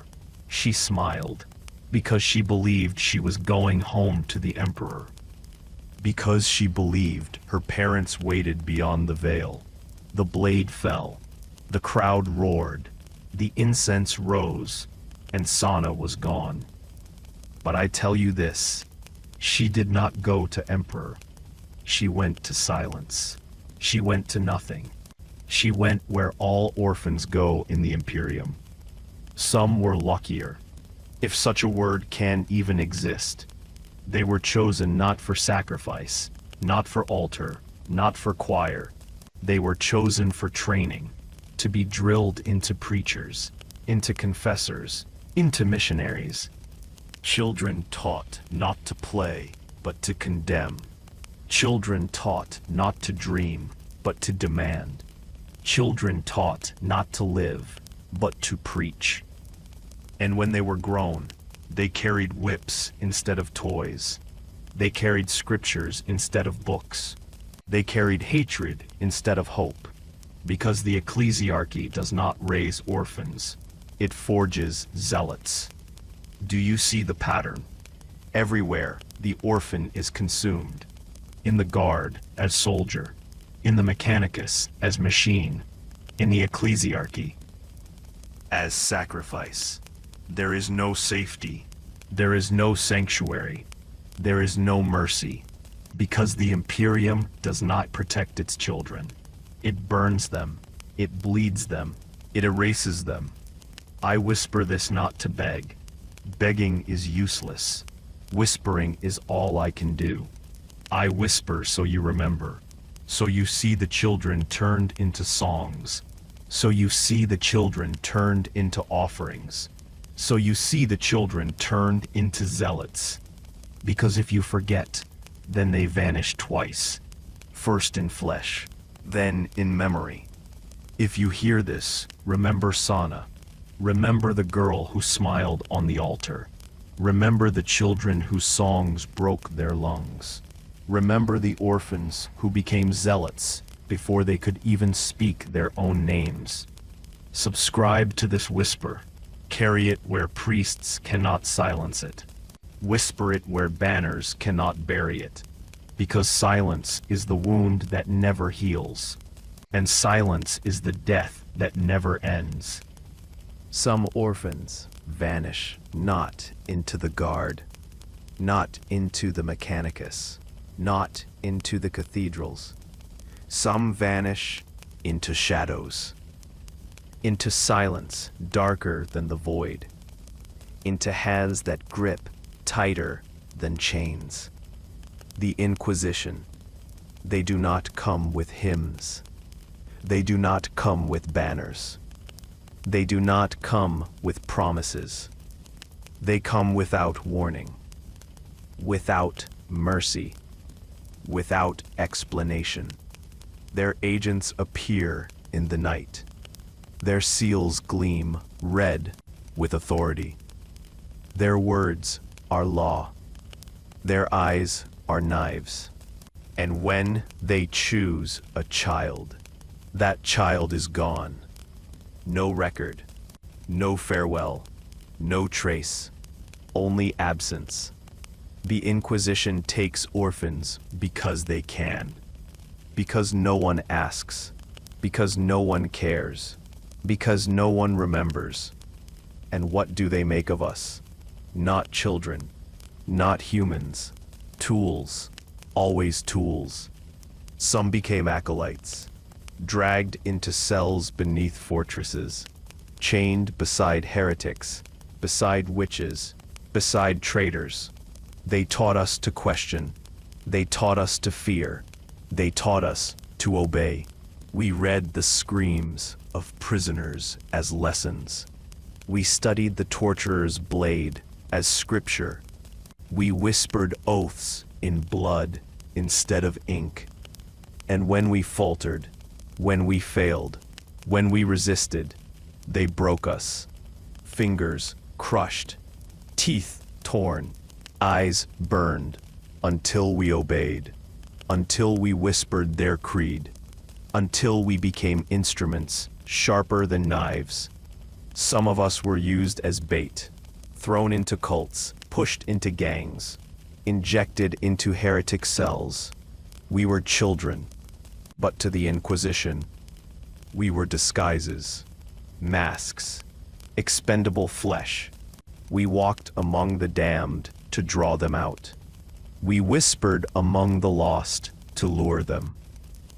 She smiled, because she believed she was going home to the emperor. Because she believed her parents waited beyond the veil. The blade fell. The crowd roared. The incense rose, and Sana was gone. But I tell you this, she did not go to Emperor. She went to silence. She went to nothing. She went where all orphans go in the Imperium. Some were luckier, if such a word can even exist. They were chosen not for sacrifice, not for altar, not for choir. They were chosen for training, to be drilled into preachers, into confessors, into missionaries. Children taught not to play, but to condemn. Children taught not to dream, but to demand. Children taught not to live, but to preach. And when they were grown, they carried whips instead of toys. They carried scriptures instead of books. They carried hatred instead of hope. Because the ecclesiarchy does not raise orphans, it forges zealots. Do you see the pattern? Everywhere, the orphan is consumed. In the guard, as soldier. In the mechanicus, as machine. In the ecclesiarchy, as sacrifice. There is no safety. There is no sanctuary. There is no mercy. Because the Imperium does not protect its children. It burns them. It bleeds them. It erases them. I whisper this not to beg. Begging is useless. Whispering is all I can do. I whisper so you remember. So you see the children turned into songs. So you see the children turned into offerings. So you see the children turned into zealots. Because if you forget, then they vanish twice. First in flesh, then in memory. If you hear this, remember Sana. Remember the girl who smiled on the altar. Remember the children whose songs broke their lungs. Remember the orphans who became zealots before they could even speak their own names. Subscribe to this whisper. Carry it where priests cannot silence it. Whisper it where banners cannot bury it. Because silence is the wound that never heals. And silence is the death that never ends. Some orphans vanish not into the guard, not into the mechanicus, not into the cathedrals. Some vanish into shadows, into silence darker than the void, into hands that grip tighter than chains. The Inquisition. They do not come with hymns. They do not come with banners. They do not come with promises. They come without warning, without mercy, without explanation. Their agents appear in the night. Their seals gleam red with authority. Their words are law. Their eyes are knives. And when they choose a child, that child is gone. No record, no farewell, no trace, only absence. The Inquisition takes orphans because they can. Because no one asks. Because no one cares. Because no one remembers. And what do they make of us? Not children. Not humans. Tools. Always tools. Some became acolytes. Dragged into cells beneath fortresses. Chained beside heretics. Beside witches. Beside traitors. They taught us to question. They taught us to fear. They taught us to obey. We read the screams of prisoners as lessons. We studied the torturer's blade as scripture. We whispered oaths in blood instead of ink. And when we faltered, when we failed, when we resisted, they broke us. Fingers crushed, teeth torn, eyes burned, until we obeyed, until we whispered their creed, until we became instruments sharper than knives. Some of us were used as bait, thrown into cults, pushed into gangs, injected into heretic cells. We were children, but to the Inquisition, We were disguises, masks, expendable flesh. We walked among the damned to draw them out. We whispered among the lost to lure them.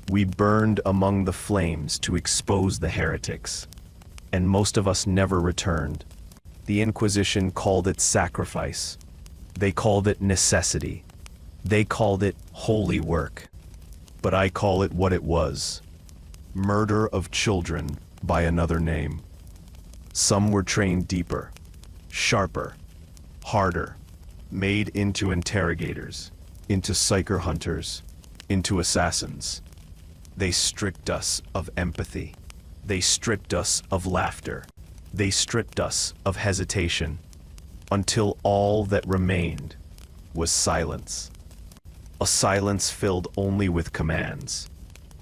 We burned among the flames to expose the heretics. And most of us never returned. The Inquisition called it sacrifice. They called it necessity. They called it holy work. But I call it what it was. Murder of children by another name. Some were trained deeper, sharper, harder, made into interrogators, into psyker hunters, into assassins. They stripped us of empathy. They stripped us of laughter. They stripped us of hesitation, until all that remained was silence. A silence filled only with commands.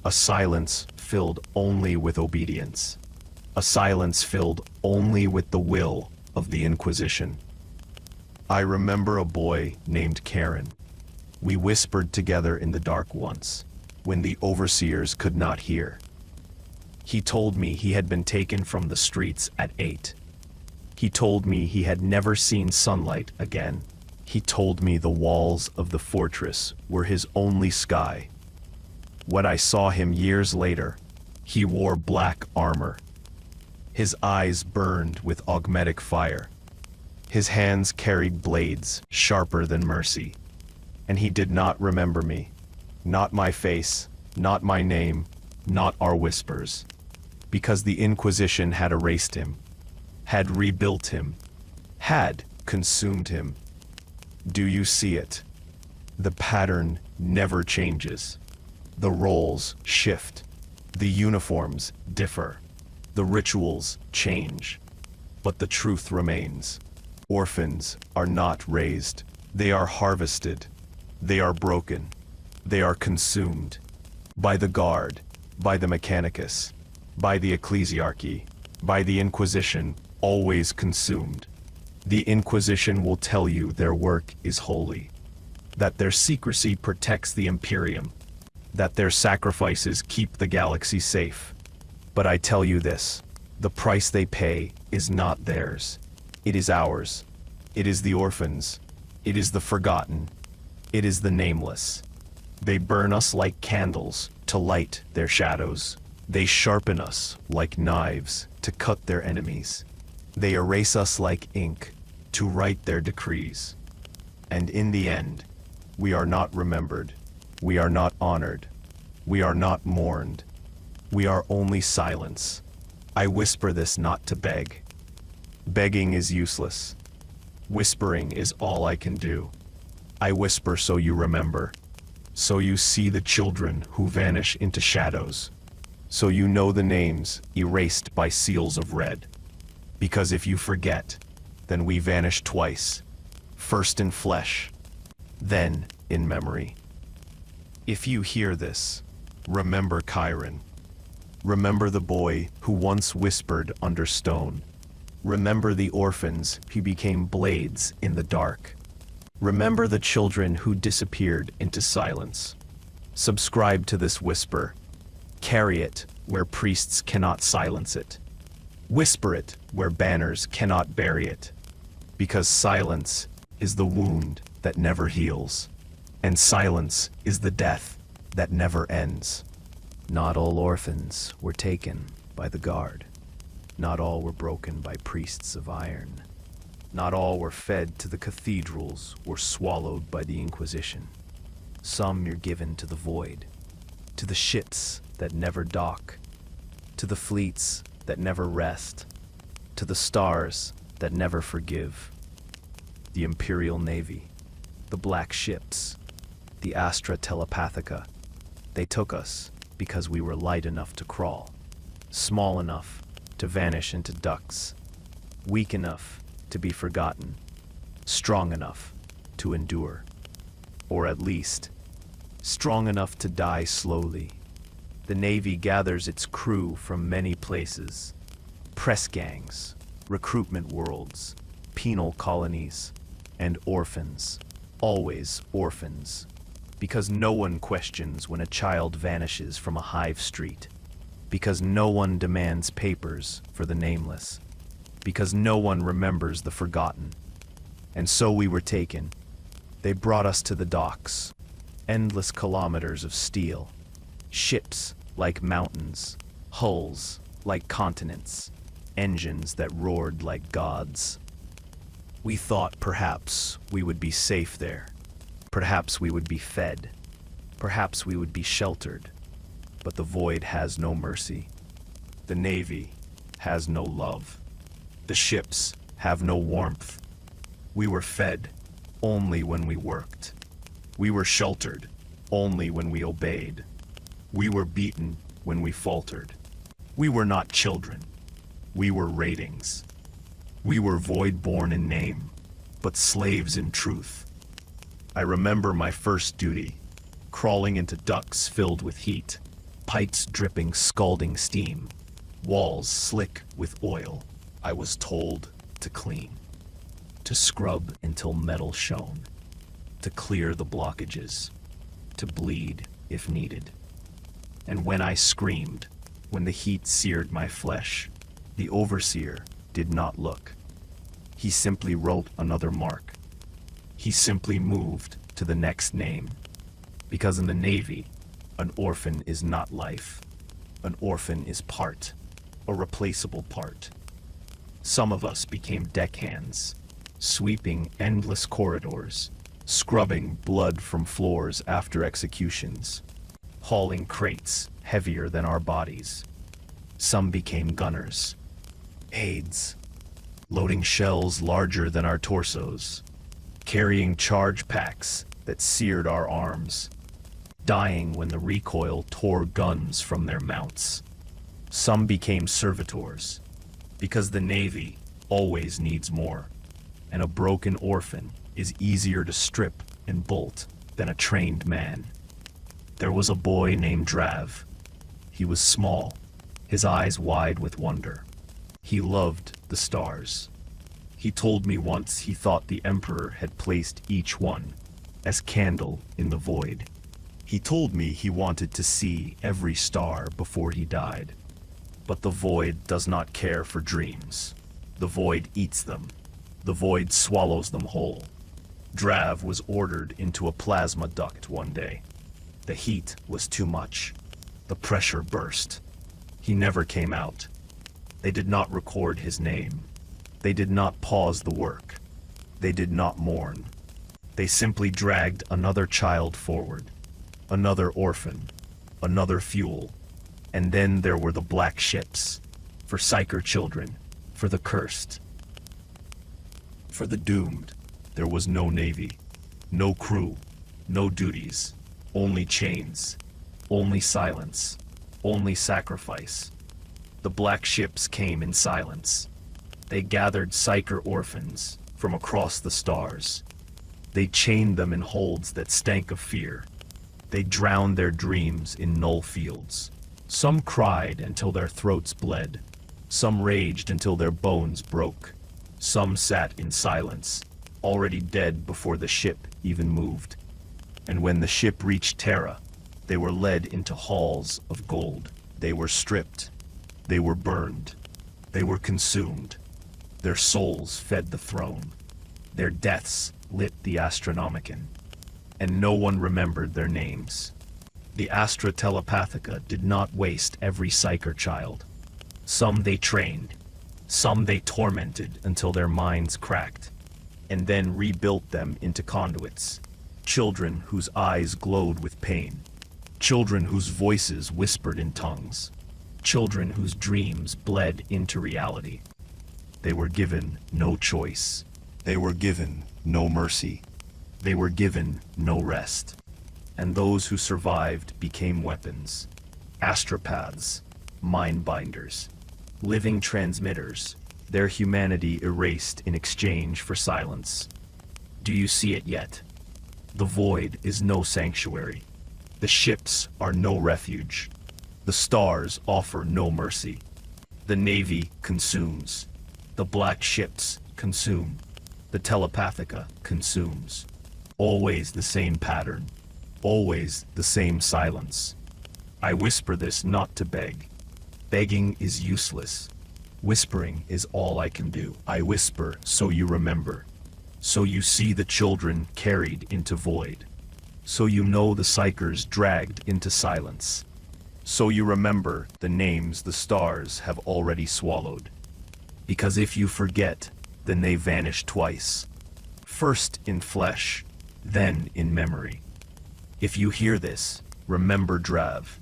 A silence filled only with obedience. A silence filled only with the will of the Inquisition. I remember a boy named Karen. We whispered together in the dark once, when the overseers could not hear. He told me he had been taken from the streets at 8. He told me he had never seen sunlight again. He told me the walls of the fortress were his only sky. When I saw him years later, he wore black armor. His eyes burned with augmetic fire. His hands carried blades sharper than mercy. And he did not remember me. Not my face, not my name, not our whispers. Because the Inquisition had erased him, had rebuilt him, had consumed him. Do you see it? The pattern never changes. The roles shift. The uniforms differ. The rituals change. But the truth remains. Orphans are not raised. They are harvested. They are broken. They are consumed. By the Guard, by the Mechanicus, by the Ecclesiarchy, by the Inquisition, always consumed. The Inquisition will tell you their work is holy, that their secrecy protects the Imperium, that their sacrifices keep the galaxy safe. But I tell you this, the price they pay is not theirs. It is ours. It is the orphans. It is the forgotten. It is the nameless. They burn us like candles to light their shadows. They sharpen us like knives to cut their enemies. They erase us like ink to write their decrees. And in the end, we are not remembered. We are not honored. We are not mourned. We are only silence. I whisper this not to beg. Begging is useless. Whispering is all I can do. I whisper so you remember. So you see the children who vanish into shadows. So you know the names erased by seals of red. Because if you forget, then we vanish twice. First in flesh, then in memory. If you hear this, remember Chiron. Remember the boy who once whispered under stone. Remember the orphans who became blades in the dark. Remember the children who disappeared into silence. Subscribe to this whisper. Carry it where priests cannot silence it. Whisper it where banners cannot bury it. Because silence is the wound that never heals. And silence is the death that never ends. Not all orphans were taken by the Guard. Not all were broken by priests of iron. Not all were fed to the cathedrals or swallowed by the Inquisition. Some you're given to the void, to the ships that never dock, to the fleets that never rest, to the stars that never forgive. The Imperial Navy, the Black Ships, the Astra Telepathica, they took us because we were light enough to crawl, small enough to vanish into ducks, weak enough to be forgotten, strong enough to endure, or at least, strong enough to die slowly. The Navy gathers its crew from many places: press gangs, recruitment worlds, penal colonies, and orphans. Always orphans. Because no one questions when a child vanishes from a hive street. Because no one demands papers for the nameless. Because no one remembers the forgotten. And so we were taken. They brought us to the docks. Endless kilometers of steel. Ships like mountains. Hulls like continents. Engines that roared like gods. We thought perhaps we would be safe there. Perhaps we would be fed. Perhaps we would be sheltered. But the void has no mercy. The Navy has no love. The ships have no warmth. We were fed only when we worked. We were sheltered only when we obeyed. We were beaten when we faltered. We were not children. We were ratings. We were void-born in name, but slaves in truth. I remember my first duty, crawling into ducts filled with heat, pipes dripping scalding steam, walls slick with oil. I was told to clean, to scrub until metal shone, to clear the blockages, to bleed if needed. And when I screamed, when the heat seared my flesh, the overseer did not look. He simply wrote another mark. He simply moved to the next name. Because in the Navy, an orphan is not life. An orphan is part, a replaceable part. Some of us became deckhands, sweeping endless corridors, scrubbing blood from floors after executions, hauling crates heavier than our bodies. Some became gunners, aides, loading shells larger than our torsos, carrying charge packs that seared our arms, dying when the recoil tore guns from their mounts. Some became servitors, because the Navy always needs more, and a broken orphan is easier to strip and bolt than a trained man. There was a boy named Drav. He was small, his eyes wide with wonder. He loved the stars. He told me once he thought the Emperor had placed each one as candle in the void. He told me he wanted to see every star before he died. But the void does not care for dreams. The void eats them. The void swallows them whole. Drav was ordered into a plasma duct one day. The heat was too much. The pressure burst. He never came out. They did not record his name. They did not pause the work. They did not mourn. They simply dragged another child forward. Another orphan. Another fuel. And then there were the black ships. For psyker children. For the cursed. For the doomed. There was no navy. No crew. No duties. Only chains. Only silence. Only sacrifice. The black ships came in silence. They gathered psyker orphans from across the stars. They chained them in holds that stank of fear. They drowned their dreams in null fields. Some cried until their throats bled. Some raged until their bones broke. Some sat in silence, already dead before the ship even moved. And when the ship reached Terra, they were led into halls of gold. They were stripped. They were burned. They were consumed. Their souls fed the throne. Their deaths lit the Astronomicon. And no one remembered their names. The Astra Telepathica did not waste every psyker child. Some they trained. Some they tormented until their minds cracked. And then rebuilt them into conduits. Children whose eyes glowed with pain. Children whose voices whispered in tongues. Children whose dreams bled into reality. They were given no choice. They were given no mercy. They were given no rest. And those who survived became weapons. Astropaths, mind-binders, living transmitters, their humanity erased in exchange for silence. Do you see it yet? The void is no sanctuary. The ships are no refuge. The stars offer no mercy. The Navy consumes. The black ships consume. The Telepathica consumes. Always the same pattern. Always the same silence. I whisper this not to beg, Begging is useless. Whispering is all I can do. I whisper so you remember. So you see the children carried into void. So you know the psykers dragged into silence. So you remember the names the stars have already swallowed. Because if you forget, then they vanish twice. First in flesh, then in memory. If you hear this, remember Drav.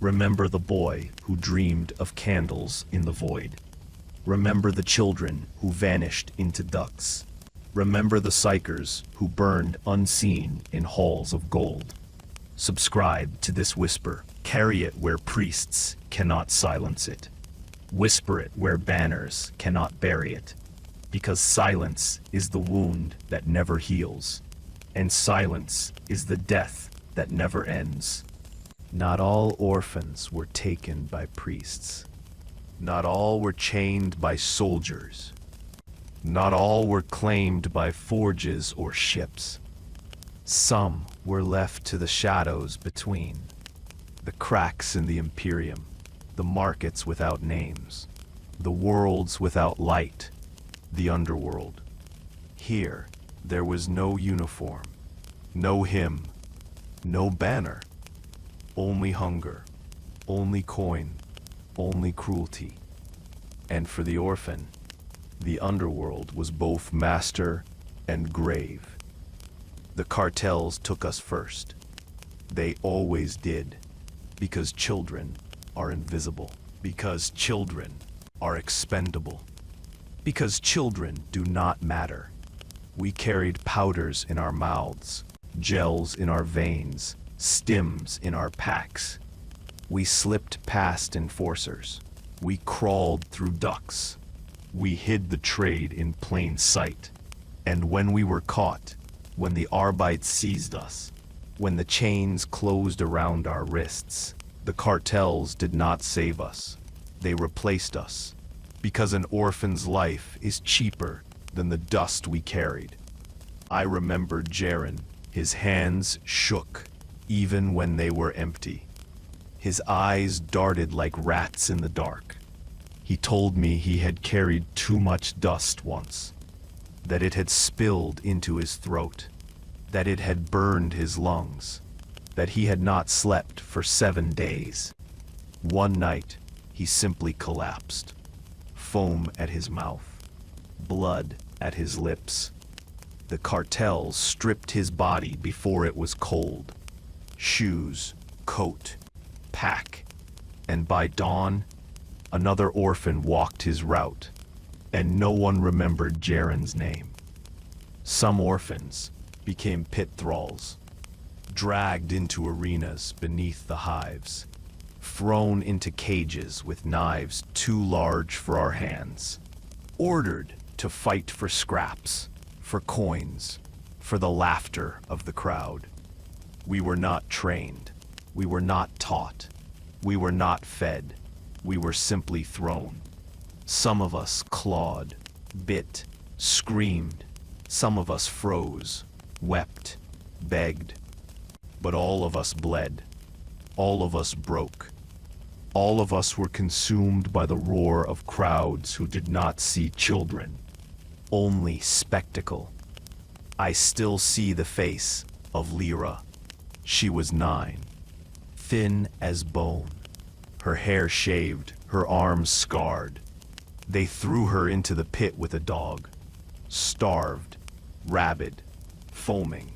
Remember the boy who dreamed of candles in the void. Remember the children who vanished into ducts. Remember the psykers who burned unseen in halls of gold. Subscribe to this whisper. Carry it where priests cannot silence it. Whisper it where banners cannot bury it. Because silence is the wound that never heals. And silence is the death that never ends. Not all orphans were taken by priests. Not all were chained by soldiers. Not all were claimed by forges or ships. Some were left to the shadows between. The cracks in the Imperium, the markets without names, the worlds without light, the underworld. Here, there was no uniform, no hymn, no banner, only hunger, only coin, only cruelty. And for the orphan, the underworld was both master and grave. The cartels took us first. They always did, because children are invisible, because children are expendable, because children do not matter. We carried powders in our mouths, gels in our veins, stims in our packs. We slipped past enforcers. We crawled through ducts. We hid the trade in plain sight. And when we were caught, when the Arbites seized us, when the chains closed around our wrists, the cartels did not save us. They replaced us, because an orphan's life is cheaper than the dust we carried. I remembered Jaren. His hands shook, even when they were empty. His eyes darted like rats in the dark. He told me he had carried too much dust once, that it had spilled into his throat, that it had burned his lungs, that he had not slept for 7 days. One night, he simply collapsed. Foam at his mouth, blood at his lips. The cartels stripped his body before it was cold. Shoes, coat, pack. And by dawn, another orphan walked his route, and no one remembered Jaren's name. Some orphans became pit thralls, dragged into arenas beneath the hives, thrown into cages with knives too large for our hands, ordered to fight for scraps, for coins, for the laughter of the crowd. We were not trained. We were not taught. We were not fed. We were simply thrown. Some of us clawed, bit, screamed. Some of us froze, wept, begged. But all of us bled. All of us broke. All of us were consumed by the roar of crowds who did not see children, only spectacle. I still see the face of Lyra. She was 9, thin as bone, her hair shaved, her arms scarred. They threw her into the pit with a dog, starved, rabid, foaming.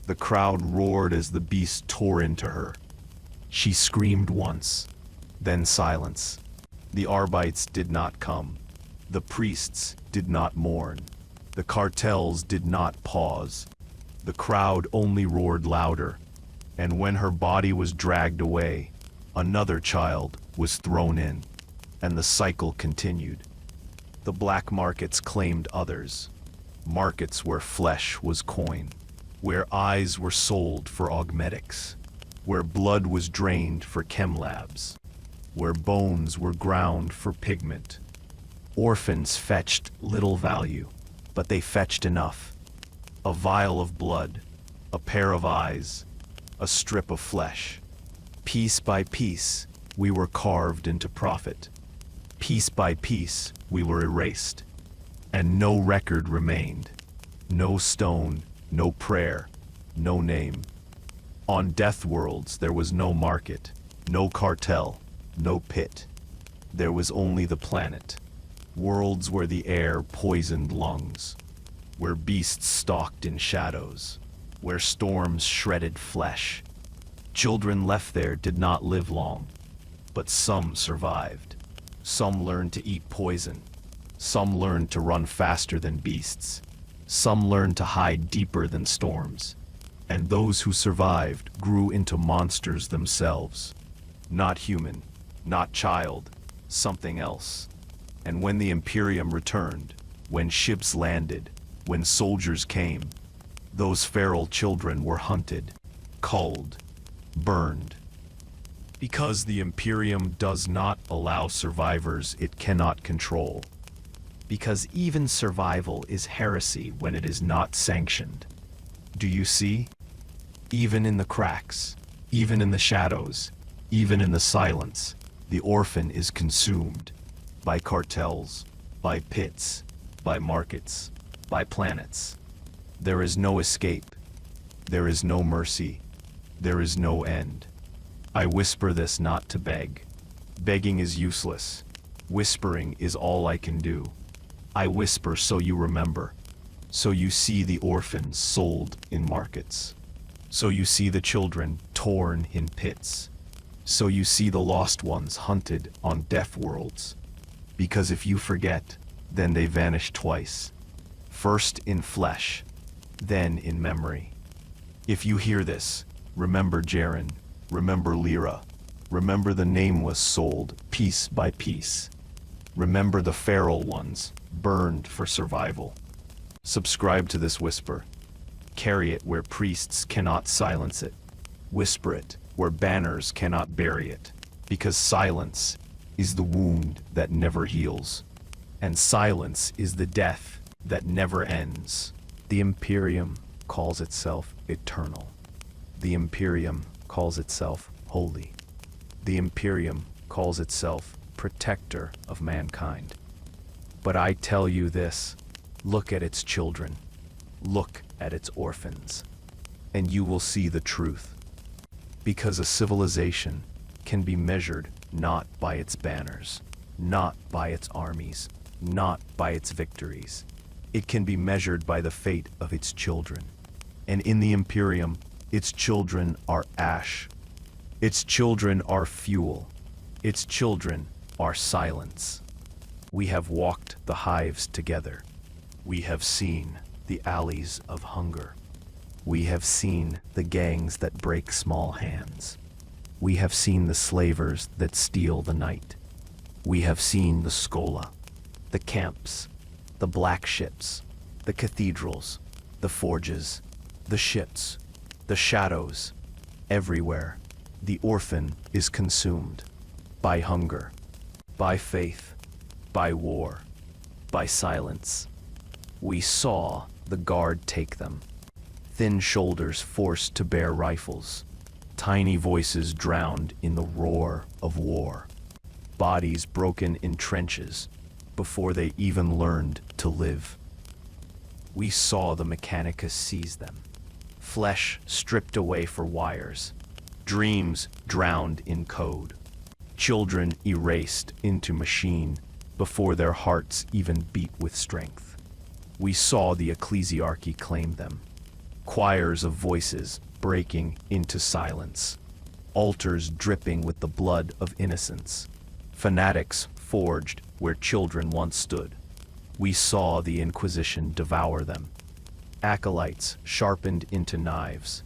The crowd roared as the beast tore into her. She screamed once, then silence. The Arbites did not come. The priests did not mourn. The cartels did not pause. The crowd only roared louder. And when her body was dragged away, another child was thrown in, and the cycle continued. The black markets claimed others. Markets where flesh was coin, where eyes were sold for augmetics, where blood was drained for chem labs, where bones were ground for pigment. Orphans fetched little value, but they fetched enough. A vial of blood, a pair of eyes, a strip of flesh. Piece by piece, we were carved into profit. Piece by piece, we were erased. And no record remained. No stone, no prayer, no name. On death worlds there was no market, no cartel, no pit. There was only the planet. Worlds where the air poisoned lungs, where beasts stalked in shadows, where storms shredded flesh. Children left there did not live long, but some survived. Some learned to eat poison. Some learned to run faster than beasts. Some learned to hide deeper than storms. And those who survived grew into monsters themselves. Not human, not child, something else. And when the Imperium returned, when ships landed, when soldiers came, those feral children were hunted, culled, burned. Because the Imperium does not allow survivors it cannot control. Because even survival is heresy when it is not sanctioned. Do you see? Even in the cracks, even in the shadows, even in the silence, the orphan is consumed. By cartels, by pits, by markets, by planets. There is no escape. There is no mercy. There is no end. I whisper this not to beg. Begging is useless. Whispering is all I can do. I whisper so you remember. So you see the orphans sold in markets. So you see the children torn in pits. So you see the lost ones hunted on death worlds. Because if you forget, then they vanish twice. First in flesh, then in memory. If you hear this, remember Jaren, remember Lyra, remember the nameless sold piece by piece. Remember the feral ones, burned for survival. Subscribe to this whisper. Carry it where priests cannot silence it. Whisper it where banners cannot bury it. Because silence is the wound that never heals. And silence is the death that never ends. The Imperium calls itself eternal. The Imperium calls itself holy. The Imperium calls itself protector of mankind. But I tell you this, look at its children. Look at its orphans. And you will see the truth. Because a civilization can be measured not by its banners, not by its armies, not by its victories. It can be measured by the fate of its children. And in the Imperium, its children are ash. Its children are fuel. Its children are silence. We have walked the hives together. We have seen the alleys of hunger. We have seen the gangs that break small hands. We have seen the slavers that steal the night. We have seen the Schola, the camps, the black ships, the cathedrals, the forges, the ships, the shadows. Everywhere, the orphan is consumed by hunger, by faith, by war, by silence. We saw the guard take them, thin shoulders forced to bear rifles, tiny voices drowned in the roar of war, bodies broken in trenches before they even learned to live. We saw the Mechanicus seize them, flesh stripped away for wires, dreams drowned in code, children erased into machine before their hearts even beat with strength. We saw the ecclesiarchy claim them, choirs of voices breaking into silence, altars dripping with the blood of innocence, fanatics forged where children once stood. We saw the Inquisition devour them, acolytes sharpened into knives,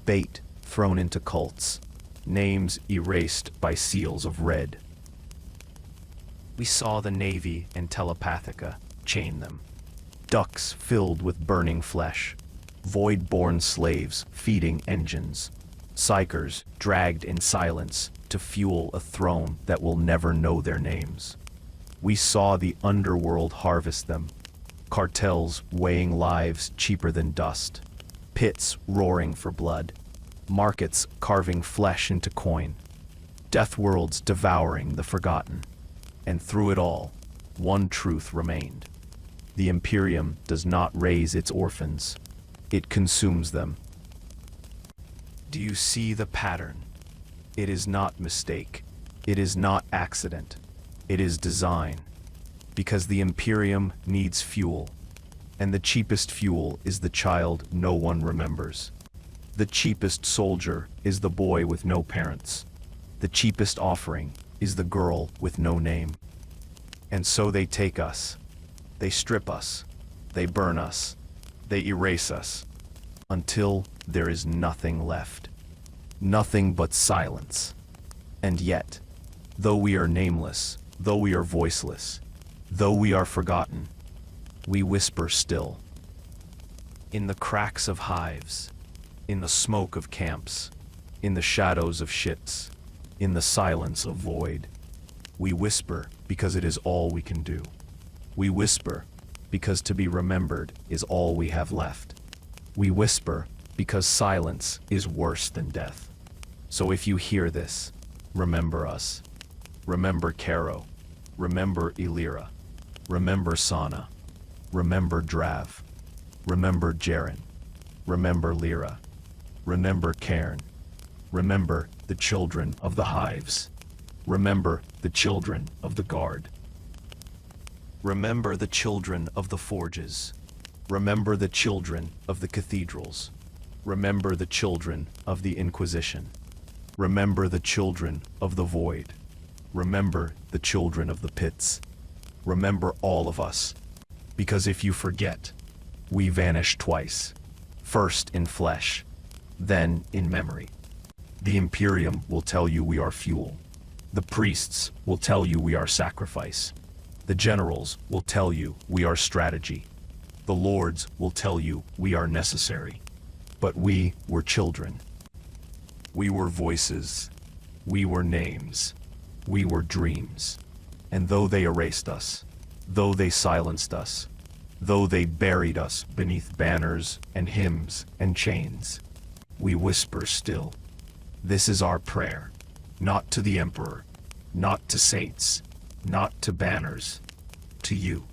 bait thrown into cults, names erased by seals of red. We saw the Navy and Telepathica chain them, ducts filled with burning flesh, void-born slaves feeding engines, psykers dragged in silence to fuel a throne that will never know their names. We saw the underworld harvest them, cartels weighing lives cheaper than dust, pits roaring for blood, markets carving flesh into coin. death worlds devouring the forgotten. And through it all, one truth remained. The Imperium does not raise its orphans, it consumes them. Do you see the pattern? It is not mistake. It is not accident. It is design. Because the Imperium needs fuel. And the cheapest fuel is the child no one remembers. The cheapest soldier is the boy with no parents. The cheapest offering is the girl with no name. And so they take us. They strip us. They burn us. They erase us. Until there is nothing left. Nothing but silence. And yet, though we are nameless, though we are voiceless, though we are forgotten, we whisper still. In the cracks of hives, in the smoke of camps, in the shadows of ships, in the silence of void, we whisper because it is all we can do. We whisper because to be remembered is all we have left. We whisper because silence is worse than death. So if you hear this, remember us. Remember Caro. Remember Illyra. Remember Sana. Remember Drav. Remember Jaren. Remember Lyra. Remember Cairn. Remember the children of the hives. Remember the children of the guard. Remember the children of the forges. Remember the children of the cathedrals. Remember the children of the Inquisition. Remember the children of the void. Remember the children of the pits. Remember all of us. Because if you forget, we vanish twice. First in flesh, then in memory. The Imperium will tell you we are fuel. The priests will tell you we are sacrifice. The generals will tell you we are strategy. The lords will tell you we are necessary. But we were children. We were voices. We were names. We were dreams. And though they erased us, though they silenced us, though they buried us beneath banners and hymns and chains, we whisper still. This is our prayer, not to the Emperor, not to saints, not to banners, to you.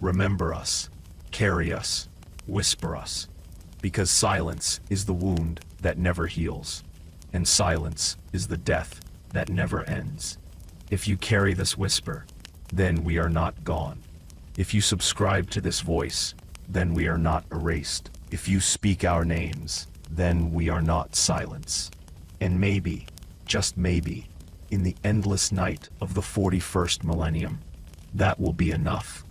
Remember us, carry us, whisper us, because silence is the wound that never heals, and silence is the death that never ends. If you carry this whisper, then we are not gone. If you subscribe to this voice, then we are not erased. If you speak our names, then we are not silence. And maybe, just maybe, in the endless night of the 41st millennium, that will be enough.